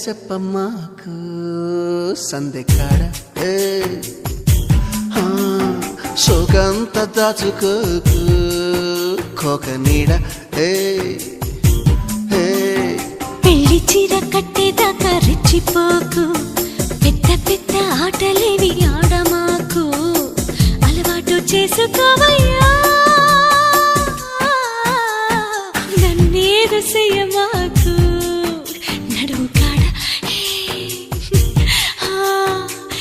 చెప్పమ్మాకు సందెకాడ సోకంత దాచుకోకు కోక నీడ పెళ్లి చీర కట్టేదాకా రెచ్చిపోకు పెద్ద పెద్ద